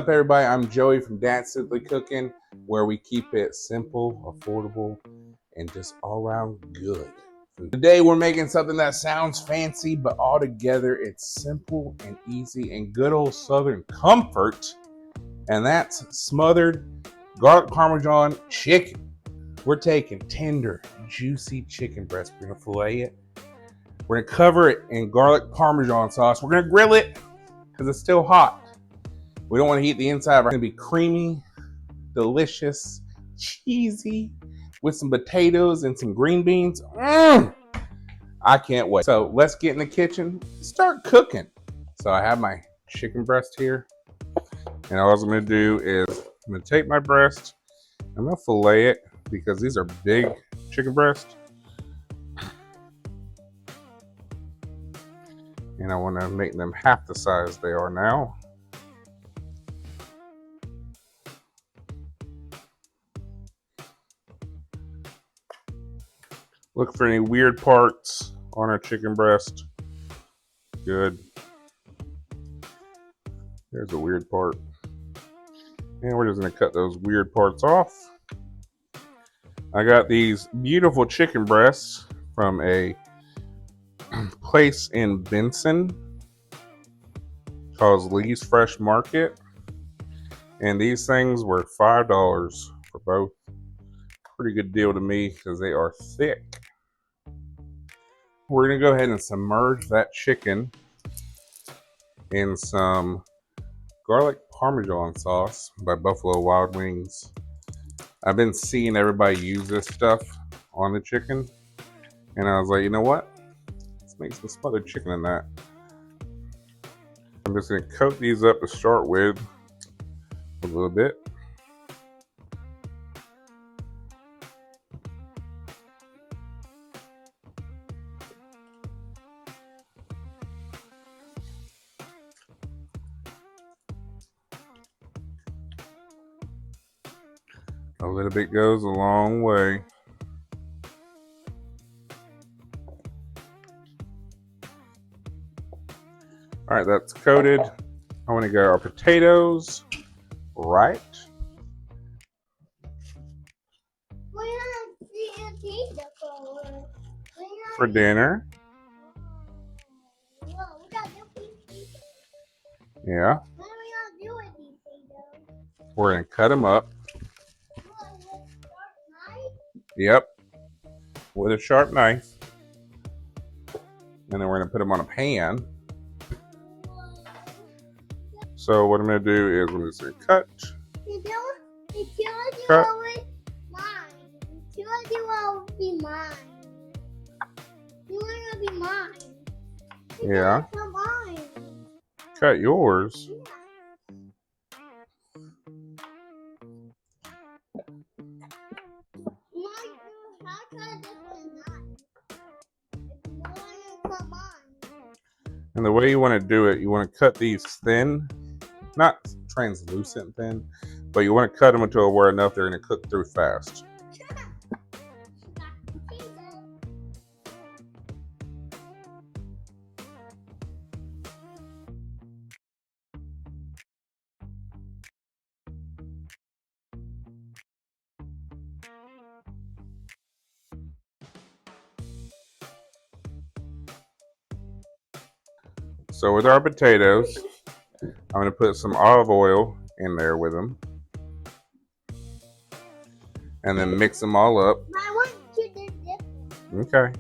What's up, everybody? I'm Joey from Dad's Simply Cooking, where we keep it simple, affordable, and just all around good. Today we're making something that sounds fancy, but altogether it's simple and easy and good old Southern comfort, and that's smothered garlic Parmesan chicken. We're taking tender, juicy chicken breast. We're gonna fillet it. We're gonna cover it in garlic Parmesan sauce. We're gonna grill it because it's still hot. We don't want to heat the inside. It's going to be creamy, delicious, cheesy, with some potatoes and some green beans. I can't wait. So let's get in the kitchen, start cooking. So I have my chicken breast here. And all I'm going to do is I'm going to take my breast. I'm going to fillet it because these are big chicken breasts. And I want to make them half the size they are now. Look for any weird parts on our chicken breast. Good. There's a weird part. And we're just going to cut those weird parts off. I got these beautiful chicken breasts from a place in Benson called Lee's Fresh Market. And these things were $5 for both. Pretty good deal to me because they are thick. We're going to go ahead and submerge that chicken in some garlic Parmesan sauce by Buffalo Wild Wings. I've been seeing everybody use this stuff on the chicken, and I was like, you know what? Let's make some smothered chicken in that. I'm just going to coat these up to start with a little bit. A little bit goes a long way. All right, that's coated. I want to get our potatoes right. For dinner. Yeah. We're going to cut them up. Yep. With a sharp knife. And then we're going to put them on a pan. So what I'm going to do is I'm just going to cut. Cut. Yeah. Cut yours. And the way you want to do it, you want to cut these thin, not translucent thin, but you want to cut them until where enough they're going to cook through fast. So with our potatoes, I'm going to put some olive oil in there with them. And then mix them all up. Okay.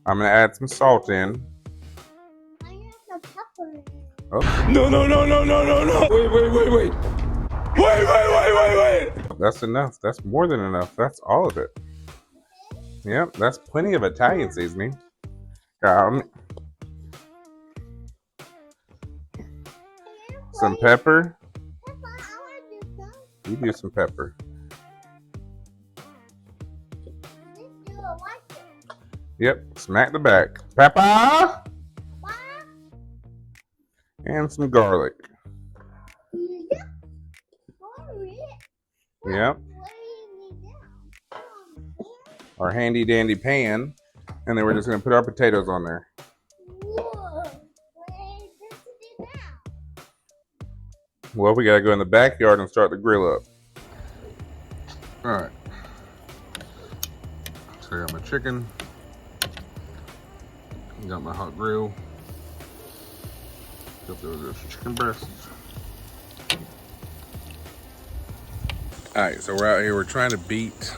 I'm going to add some salt in. Oh. No. Wait. That's enough. That's more than enough. That's all of it. Yep, that's plenty of Italian seasoning. Some pepper. You do some pepper. Yep, smack the back. Pepper! And some garlic. Yep. Our handy dandy pan. And then we're just going to put our potatoes on there. Well, we gotta go in the backyard and start the grill up. All right. So I got my chicken. Got my hot grill. Got those chicken breasts. All right, so we're out here. We're trying to beat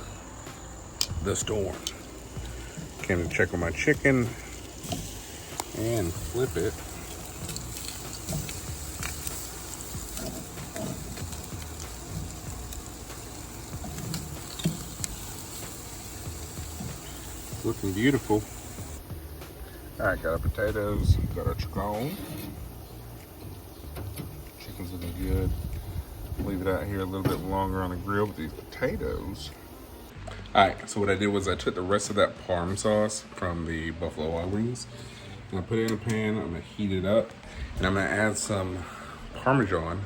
the storm. Came to check on my chicken and flip it. Looking beautiful. All right, got our potatoes, got our chicken. Chicken's looking good. Leave it out here a little bit longer on the grill with these potatoes. All right, so what I did was I took the rest of that Parm sauce from the Buffalo Wild Wings and I put it in a pan. I'm gonna heat it up and I'm gonna add some Parmesan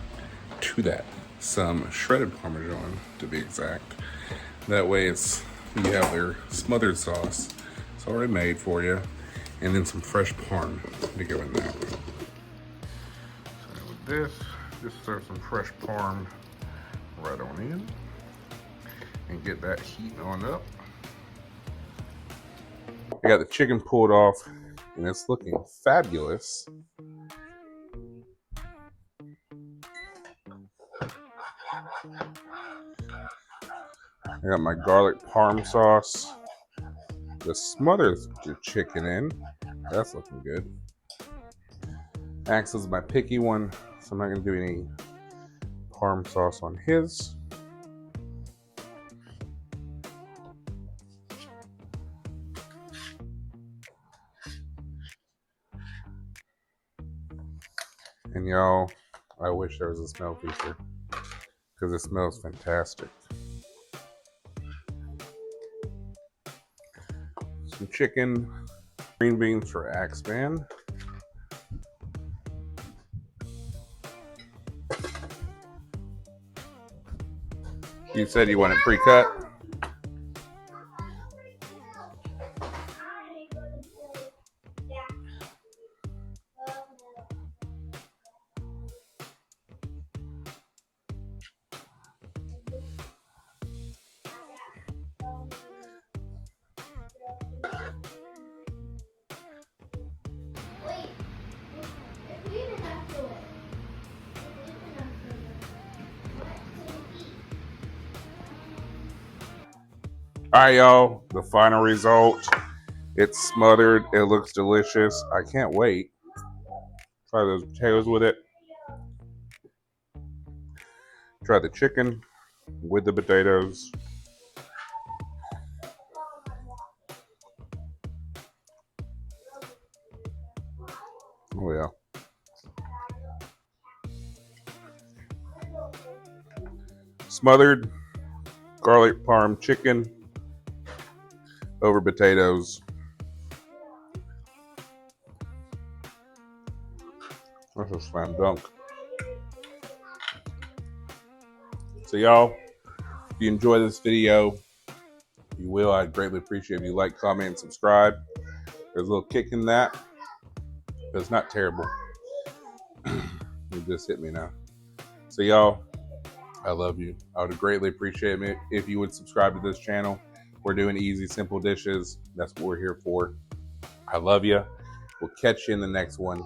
to that. Some shredded Parmesan to be exact. That way you have their smothered sauce. It's already made for you. And then some fresh Parm to go in there. So with this, just throw some fresh Parm right on in and get that heating on up. I got the chicken pulled off and it's looking fabulous. I got my garlic Parm sauce to smother the chicken in. That's looking good. Axel's my picky one, so I'm not gonna do any Parm sauce on his. And y'all, I wish there was a smell feature because it smells fantastic. Some chicken, green beans for Axeman. You said you want it pre-cut? All right, y'all, the final result. It's smothered. It looks delicious. I can't wait. Try those potatoes with it. Try the chicken with the potatoes. Oh yeah. Smothered garlic parm chicken over potatoes. That's a slam dunk. So y'all, if you enjoy this video, you will. I'd greatly appreciate if you like, comment, and subscribe. There's a little kick in that, but it's not terrible. It just hit me now. So y'all, I love you. I would greatly appreciate it if you would subscribe to this channel. We're doing easy, simple dishes. That's what we're here for. I love you. We'll catch you in the next one.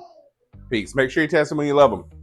Peace. Make sure you test them when you love them.